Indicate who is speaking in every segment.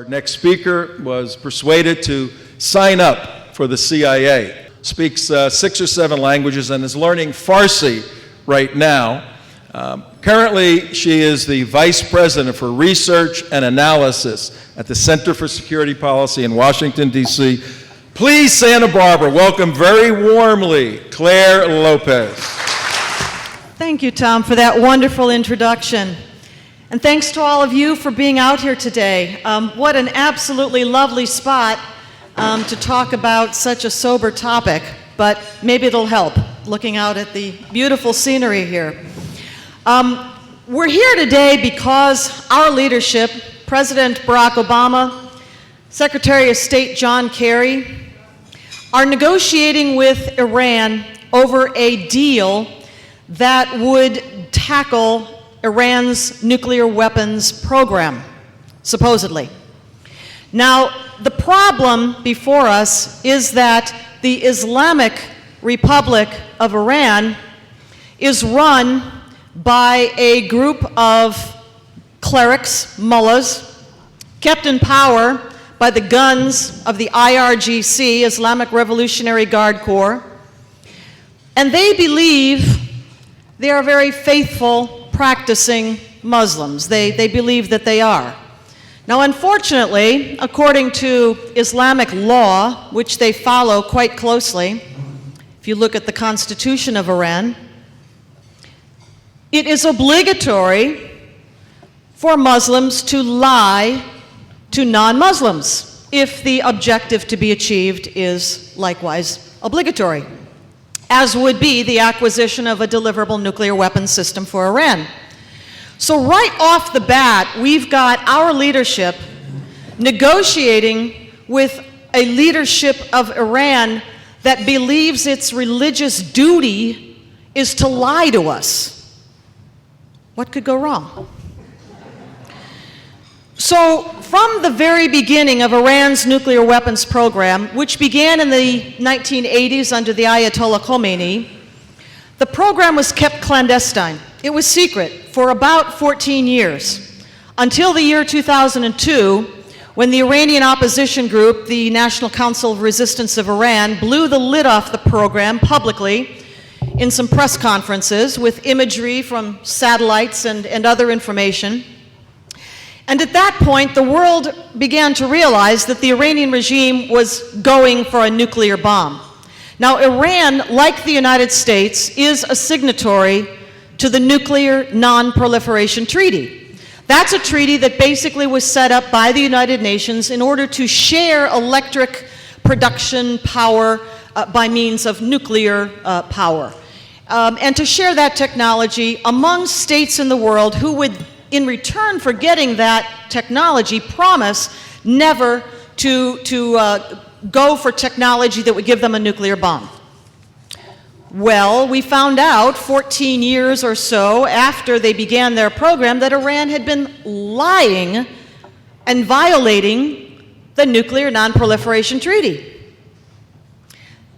Speaker 1: Our next speaker was persuaded to sign up for the CIA, speaks 6 or 7 languages, and is learning Farsi right now. Currently, she is the Vice President for Research and Analysis at the Center for Security Policy in Washington, D.C. Please, Santa Barbara, welcome very warmly, Clare Lopez.
Speaker 2: Thank you, Tom, for that wonderful introduction. And thanks to all of you for being out here today. What an absolutely lovely spot to talk about such a sober topic, but maybe it'll help, looking out at the beautiful scenery here. We're here today because our leadership, President Barack Obama, Secretary of State John Kerry, are negotiating with Iran over a deal that would tackle Iran's nuclear weapons program, supposedly. Now, the problem before us is that the Islamic Republic of Iran is run by a group of clerics, mullahs, kept in power by the guns of the IRGC, Islamic Revolutionary Guard Corps, and they believe they are very faithful, practicing Muslims. They believe that they are. Now, unfortunately, according to Islamic law, which they follow quite closely, if you look at the Constitution of Iran, it is obligatory for Muslims to lie to non-Muslims if the objective to be achieved is likewise obligatory, as would be the acquisition of a deliverable nuclear weapons system for Iran. So right off the bat, we've got our leadership negotiating with a leadership of Iran that believes its religious duty is to lie to us. What could go wrong? So, from the very beginning of Iran's nuclear weapons program, which began in the 1980s under the Ayatollah Khomeini, the program was kept clandestine. It was secret for about 14 years, until the year 2002, when the Iranian opposition group, the National Council of Resistance of Iran, blew the lid off the program publicly in some press conferences with imagery from satellites and other information. And at that point, the world began to realize that the Iranian regime was going for a nuclear bomb. Now, Iran, like the United States, is a signatory to the Nuclear Non-Proliferation Treaty. That's a treaty that basically was set up by the United Nations in order to share electric production power by means of nuclear power. And to share that technology among states in the world who would, in return for getting that technology, promise never to go for technology that would give them a nuclear bomb. Well, we found out 14 years or so after they began their program that Iran had been lying and violating the Nuclear Non-Proliferation Treaty.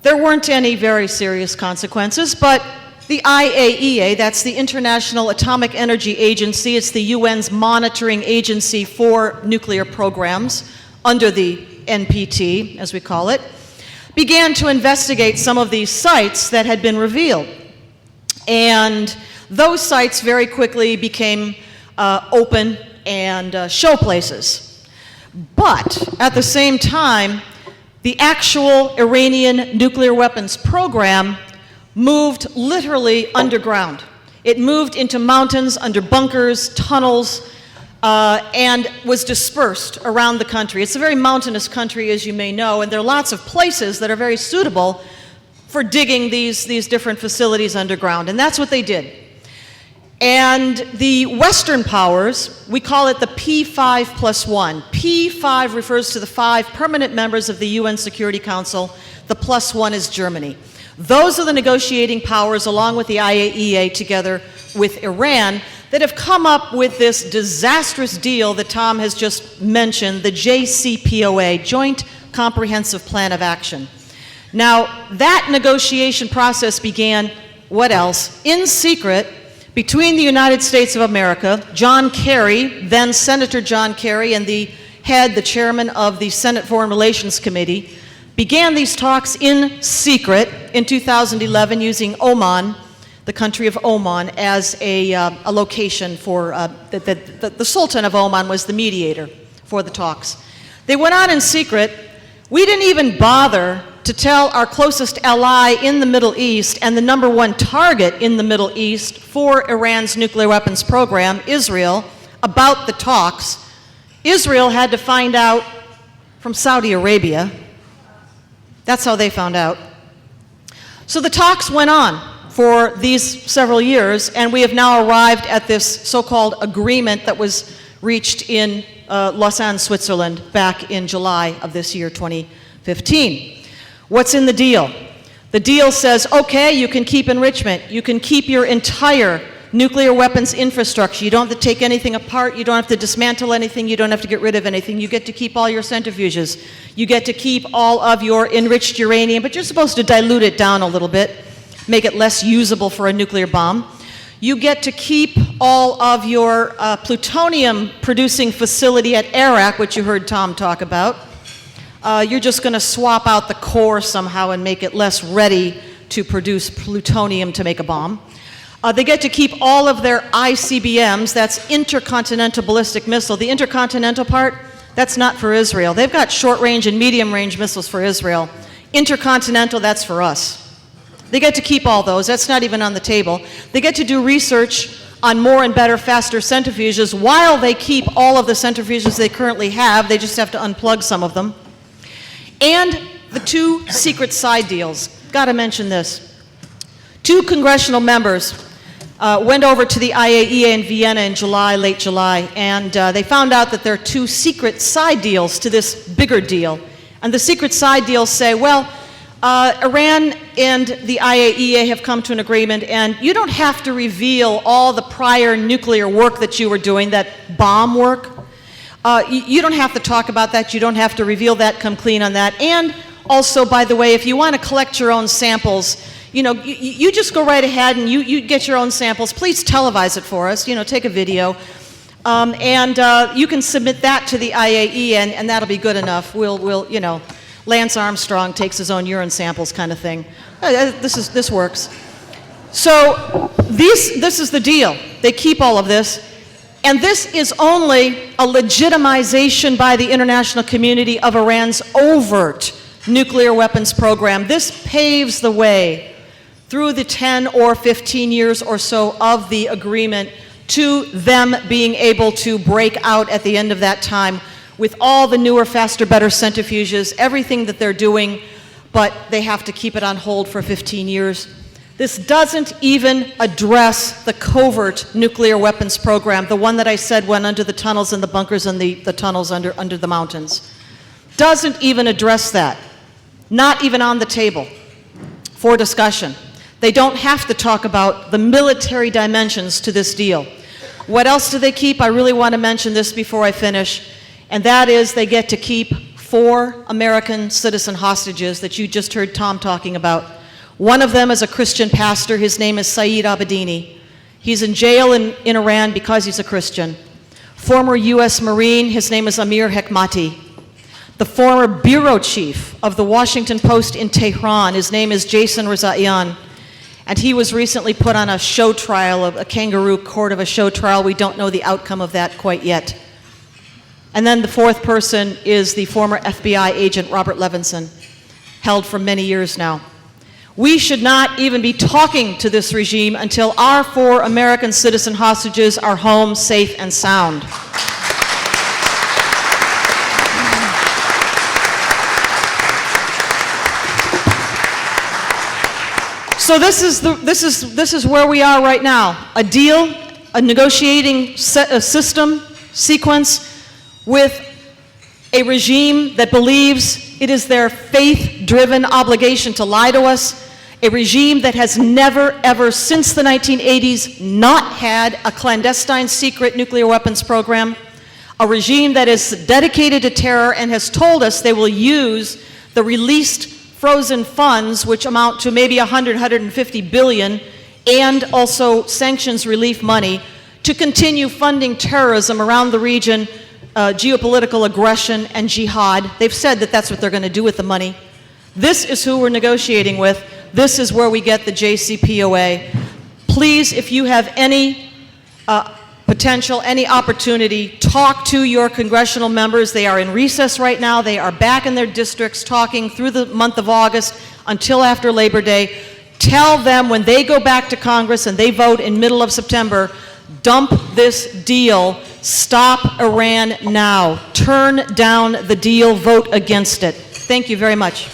Speaker 2: There weren't any very serious consequences, but the IAEA, that's the International Atomic Energy Agency, it's the UN's monitoring agency for nuclear programs under the NPT, as we call it, began to investigate some of these sites that had been revealed. And those sites very quickly became open and show places. But at the same time, the actual Iranian nuclear weapons program moved literally underground. It moved into mountains, under bunkers, tunnels, and was dispersed around the country. It's a very mountainous country, as you may know, and there are lots of places that are very suitable for digging these different facilities underground, and that's what they did. And the Western powers, we call it the P5+1. P5 refers to the 5 permanent members of the UN Security Council. The +1 is Germany. Those are the negotiating powers, along with the IAEA, together with Iran, that have come up with this disastrous deal that Tom has just mentioned, the JCPOA, Joint Comprehensive Plan of Action. Now, that negotiation process began, what else? In secret, between the United States of America, John Kerry, then Senator John Kerry, and the head, the chairman of the Senate Foreign Relations Committee, began these talks in secret in 2011 using Oman, the country of Oman, as a location for, the Sultan of Oman was the mediator for the talks. They went on in secret. We didn't even bother to tell our closest ally in the Middle East and the number one target in the Middle East for Iran's nuclear weapons program, Israel, about the talks. Israel had to find out from Saudi Arabia. That's how they found out. So the talks went on for these several years, and we have now arrived at this so-called agreement that was reached in Lausanne, Switzerland, back in July of this year, 2015. What's in the deal? The deal says, okay, you can keep enrichment, you can keep your entire nuclear weapons infrastructure. You don't have to take anything apart, you don't have to dismantle anything, you don't have to get rid of anything. You get to keep all your centrifuges. You get to keep all of your enriched uranium, but you're supposed to dilute it down a little bit, make it less usable for a nuclear bomb. You get to keep all of your plutonium-producing facility at Arak, which you heard Tom talk about. You're just going to swap out the core somehow and make it less ready to produce plutonium to make a bomb. They get to keep all of their ICBMs, that's intercontinental ballistic missile. The intercontinental part, that's not for Israel. They've got short-range and medium-range missiles for Israel. Intercontinental, that's for us. They get to keep all those. That's not even on the table. They get to do research on more and better, faster centrifuges while they keep all of the centrifuges they currently have. They just have to unplug some of them. And the two secret side deals. Got to mention this. Two congressional members went over to the IAEA in Vienna in July, late July, and they found out that there are two secret side deals to this bigger deal. And the secret side deals say, well, Iran and the IAEA have come to an agreement, and you don't have to reveal all the prior nuclear work that you were doing, that bomb work. You don't have to talk about that. You don't have to reveal that, come clean on that. And also, by the way, if you want to collect your own samples, you know, you just go right ahead and you get your own samples. Please televise it for us, you know, take a video. And you can submit that to the IAEA, and that'll be good enough. We'll you know, Lance Armstrong takes his own urine samples kind of thing. This works. So this is the deal. They keep all of this. And this is only a legitimization by the international community of Iran's overt nuclear weapons program. This paves the way through the 10 or 15 years or so of the agreement to them being able to break out at the end of that time with all the newer, faster, better centrifuges, everything that they're doing, but they have to keep it on hold for 15 years. This doesn't even address the covert nuclear weapons program, the one that I said went under the tunnels and the bunkers and the tunnels under the mountains. Doesn't even address that. Not even on the table for discussion. They don't have to talk about the military dimensions to this deal. What else do they keep? I really want to mention this before I finish, and that is they get to keep 4 American citizen hostages that you just heard Tom talking about. One of them is a Christian pastor. His name is Saeed Abedini. He's in jail in Iran because he's a Christian. Former U.S. Marine, his name is Amir Hekmati. The former bureau chief of the Washington Post in Tehran, his name is Jason Rezaian. And he was recently put on a show trial, a kangaroo court of a show trial. We don't know the outcome of that quite yet. And then the 4th person is the former FBI agent Robert Levinson, held for many years now. We should not even be talking to this regime until our 4 American citizen hostages are home, safe and sound. So this is where we are right now. A deal, a negotiating system, sequence with a regime that believes it is their faith-driven obligation to lie to us, a regime that has never, ever since the 1980s not had a clandestine secret nuclear weapons program, a regime that is dedicated to terror and has told us they will use the released frozen funds, which amount to maybe 150 billion, and also sanctions relief money, to continue funding terrorism around the region, geopolitical aggression and jihad. They've said that that's what they're going to do with the money. This is who we're negotiating with. This is where we get the JCPOA. Please, if you have any potential, any opportunity, talk to your congressional members. They are in recess right now. They are back in their districts talking through the month of August until after Labor Day. Tell them when they go back to Congress and they vote in middle of September, dump this deal, stop Iran now, turn down the deal, vote against it. Thank you very much.